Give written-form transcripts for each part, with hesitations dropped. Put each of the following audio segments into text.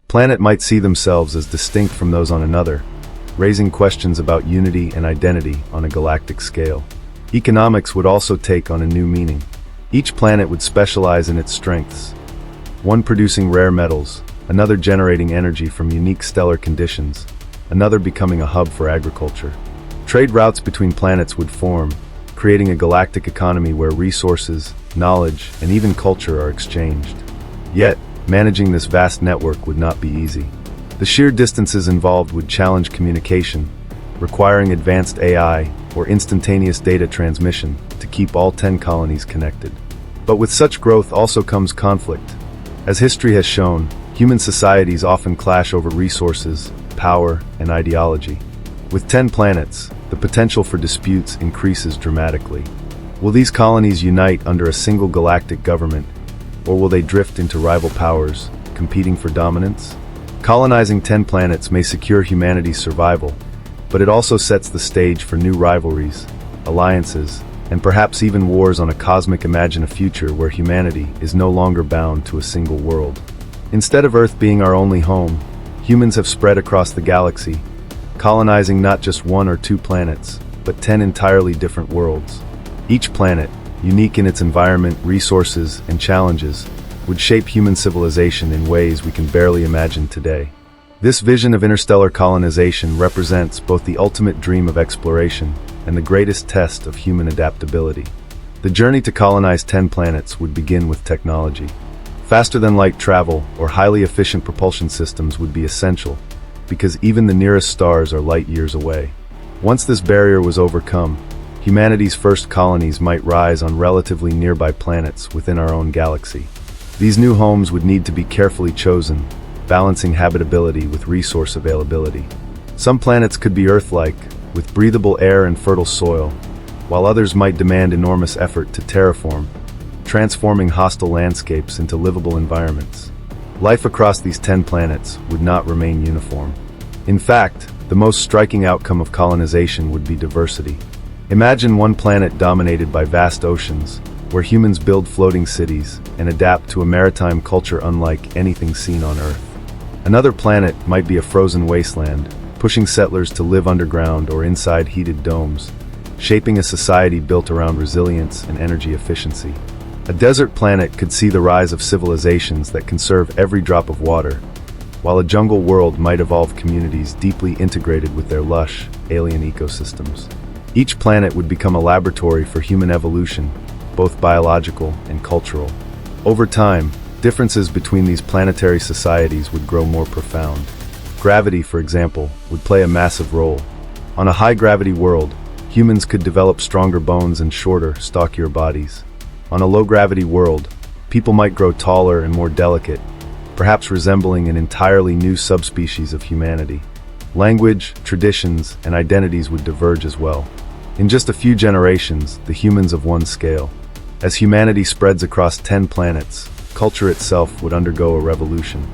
planet might see themselves as distinct from those on another, raising questions about unity and identity on a galactic scale. Economics would also take on a new meaning. Each planet would specialize in its strengths, one producing rare metals, another generating energy from unique stellar conditions, another becoming a hub for agriculture. Trade routes between planets would form, creating a galactic economy where resources, knowledge, and even culture are exchanged. Yet, managing this vast network would not be easy. The sheer distances involved would challenge communication, requiring advanced AI or instantaneous data transmission to keep all 10 colonies connected. But with such growth also comes conflict. As history has shown, human societies often clash over resources, power, and ideology. With 10 planets, the potential for disputes increases dramatically. Will these colonies unite under a single galactic government, or will they drift into rival powers, competing for dominance? Colonizing 10 planets may secure humanity's survival, but it also sets the stage for new rivalries, alliances, and perhaps even wars on a cosmic. Imagine a future where humanity is no longer bound to a single world. Instead of Earth being our only home, humans have spread across the galaxy, colonizing not just 1 or 2 planets, but 10 entirely different worlds. Each planet, unique in its environment, resources, and challenges, would shape human civilization in ways we can barely imagine today. This vision of interstellar colonization represents both the ultimate dream of exploration and the greatest test of human adaptability. The journey to colonize 10 planets would begin with technology. Faster-than-light travel or highly efficient propulsion systems would be essential, because even the nearest stars are light years away. Once this barrier was overcome, humanity's first colonies might rise on relatively nearby planets within our own galaxy. These new homes would need to be carefully chosen, balancing habitability with resource availability. Some planets could be Earth-like, with breathable air and fertile soil, while others might demand enormous effort to terraform, transforming hostile landscapes into livable environments. Life across these 10 planets would not remain uniform. In fact, the most striking outcome of colonization would be diversity. Imagine one planet dominated by vast oceans, where humans build floating cities and adapt to a maritime culture unlike anything seen on Earth. Another planet might be a frozen wasteland, pushing settlers to live underground or inside heated domes, shaping a society built around resilience and energy efficiency. A desert planet could see the rise of civilizations that conserve every drop of water, while a jungle world might evolve communities deeply integrated with their lush, alien ecosystems. Each planet would become a laboratory for human evolution, both biological and cultural. Over time, differences between these planetary societies would grow more profound. Gravity, for example, would play a massive role. On a high-gravity world, humans could develop stronger bones and shorter, stockier bodies. On a low-gravity world, people might grow taller and more delicate, perhaps resembling an entirely new subspecies of humanity. Language, traditions, and identities would diverge as well. In just a few generations, the humans of one scale. As humanity spreads across 10 planets, culture itself would undergo a revolution.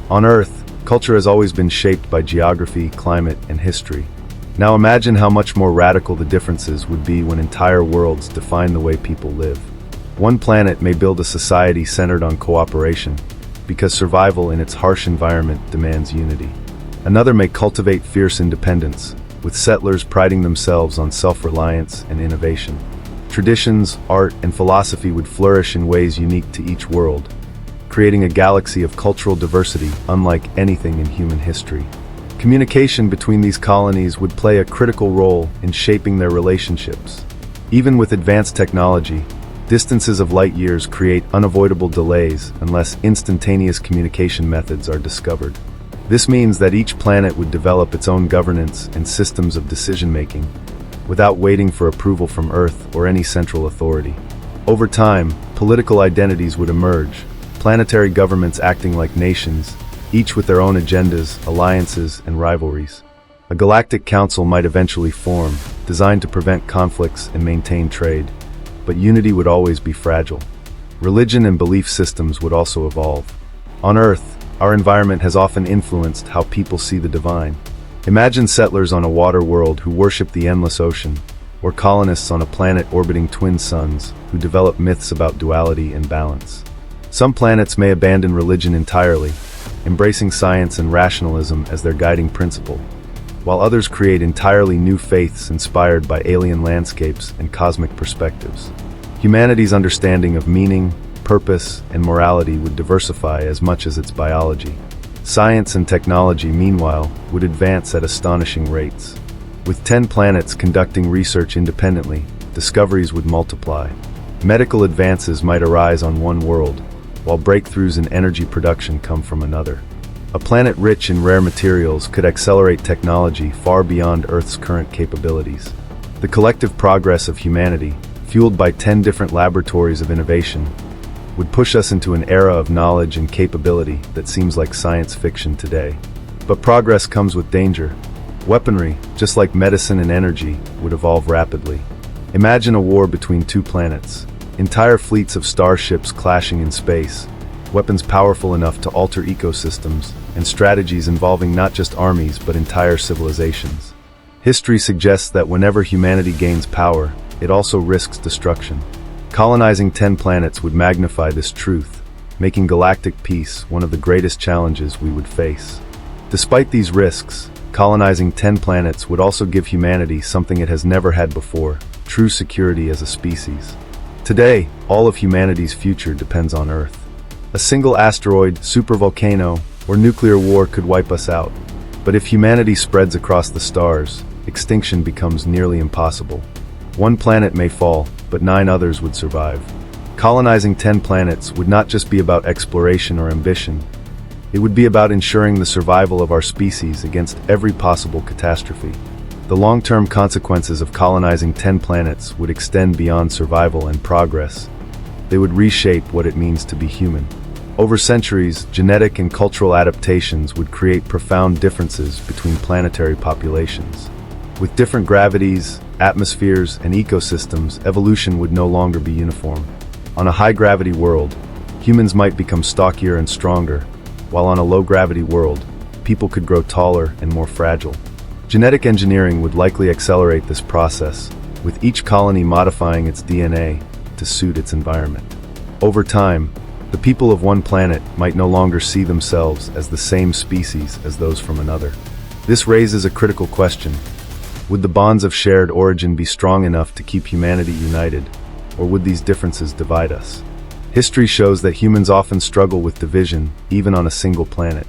On Earth, culture has always been shaped by geography, climate, and history. Now imagine how much more radical the differences would be when entire worlds define the way people live. One planet may build a society centered on cooperation, because survival in its harsh environment demands unity. Another may cultivate fierce independence, with settlers priding themselves on self-reliance and innovation. Traditions, art, and philosophy would flourish in ways unique to each world, creating a galaxy of cultural diversity unlike anything in human history. Communication between these colonies would play a critical role in shaping their relationships. Even with advanced technology, distances of light years create unavoidable delays unless instantaneous communication methods are discovered. This means that each planet would develop its own governance and systems of decision-making, without waiting for approval from Earth or any central authority. Over time, political identities would emerge, planetary governments acting like nations, each with their own agendas, alliances, and rivalries. A galactic council might eventually form, designed to prevent conflicts and maintain trade. But unity would always be fragile. Religion and belief systems would also evolve. On Earth, our environment has often influenced how people see the divine. Imagine settlers on a water world who worship the endless ocean, or colonists on a planet orbiting twin suns who develop myths about duality and balance. Some planets may abandon religion entirely, embracing science and rationalism as their guiding principle, while others create entirely new faiths inspired by alien landscapes and cosmic perspectives. Humanity's understanding of meaning, purpose, and morality would diversify as much as its biology. Science and technology, meanwhile, would advance at astonishing rates. With 10 planets conducting research independently, discoveries would multiply. Medical advances might arise on one world, while breakthroughs in energy production come from another. A planet rich in rare materials could accelerate technology far beyond Earth's current capabilities. The collective progress of humanity, fueled by 10 different laboratories of innovation, would push us into an era of knowledge and capability that seems like science fiction today. But progress comes with danger. Weaponry, just like medicine and energy, would evolve rapidly. Imagine a war between two planets. Entire fleets of starships clashing in space, weapons powerful enough to alter ecosystems, and strategies involving not just armies but entire civilizations. History suggests that whenever humanity gains power, it also risks destruction. Colonizing 10 planets would magnify this truth, making galactic peace one of the greatest challenges we would face. Despite these risks, colonizing 10 planets would also give humanity something it has never had before: true security as a species. Today, all of humanity's future depends on Earth. A single asteroid, supervolcano, or nuclear war could wipe us out. But if humanity spreads across the stars, extinction becomes nearly impossible. One planet may fall, but 9 others would survive. Colonizing 10 planets would not just be about exploration or ambition. It would be about ensuring the survival of our species against every possible catastrophe. The long-term consequences of colonizing 10 planets would extend beyond survival and progress. They would reshape what it means to be human. Over centuries, genetic and cultural adaptations would create profound differences between planetary populations. With different gravities, atmospheres, and ecosystems, evolution would no longer be uniform. On a high-gravity world, humans might become stockier and stronger, while on a low-gravity world, people could grow taller and more fragile. Genetic engineering would likely accelerate this process, with each colony modifying its DNA to suit its environment. Over time, the people of one planet might no longer see themselves as the same species as those from another. This raises a critical question. Would the bonds of shared origin be strong enough to keep humanity united, or would these differences divide us? History shows that humans often struggle with division, even on a single planet.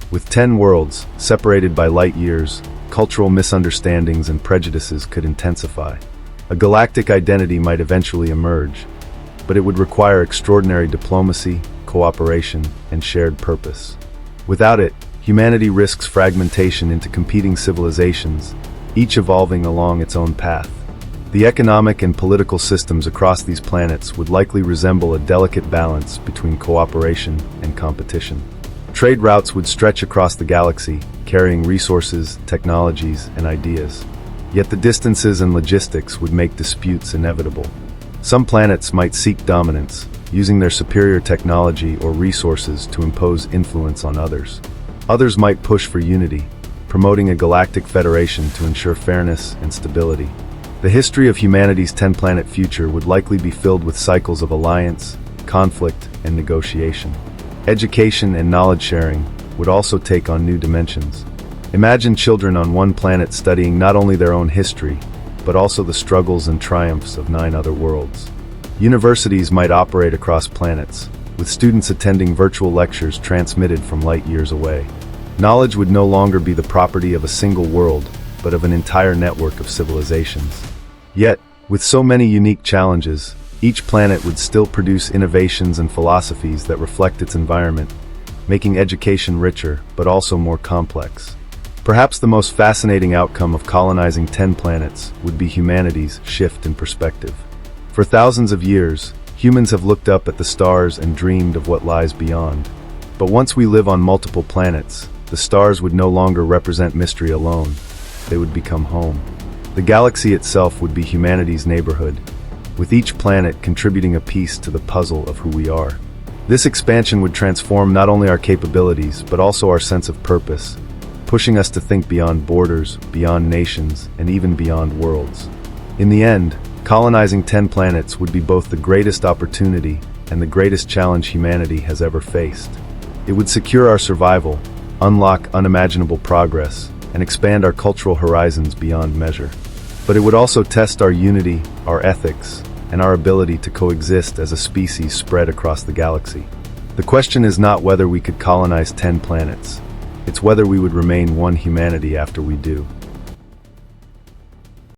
With 10 worlds, separated by light years, cultural misunderstandings and prejudices could intensify. A galactic identity might eventually emerge, but it would require extraordinary diplomacy, cooperation, and shared purpose. Without it, humanity risks fragmentation into competing civilizations, each evolving along its own path. The economic and political systems across these planets would likely resemble a delicate balance between cooperation and competition. Trade routes would stretch across the galaxy, carrying resources, technologies, and ideas. Yet the distances and logistics would make disputes inevitable. Some planets might seek dominance, using their superior technology or resources to impose influence on others. Others might push for unity, promoting a galactic federation to ensure fairness and stability. The history of humanity's 10-planet future would likely be filled with cycles of alliance, conflict, and negotiation. Education and knowledge sharing would also take on new dimensions. Imagine children on one planet studying not only their own history, but also the struggles and triumphs of 9 other worlds. Universities might operate across planets, with students attending virtual lectures transmitted from light years away. Knowledge would no longer be the property of a single world, but of an entire network of civilizations. Yet, with so many unique challenges, each planet would still produce innovations and philosophies that reflect its environment, making education richer, but also more complex. Perhaps the most fascinating outcome of colonizing 10 planets would be humanity's shift in perspective. For thousands of years, humans have looked up at the stars and dreamed of what lies beyond. But once we live on multiple planets, the stars would no longer represent mystery alone. They would become home. The galaxy itself would be humanity's neighborhood, with each planet contributing a piece to the puzzle of who we are. This expansion would transform not only our capabilities, but also our sense of purpose, pushing us to think beyond borders, beyond nations, and even beyond worlds. In the end, colonizing 10 planets would be both the greatest opportunity and the greatest challenge humanity has ever faced. It would secure our survival, unlock unimaginable progress, and expand our cultural horizons beyond measure. But it would also test our unity, our ethics, and our ability to coexist as a species spread across the galaxy. The question is not whether we could colonize 10 planets. It's whether we would remain one humanity after we do.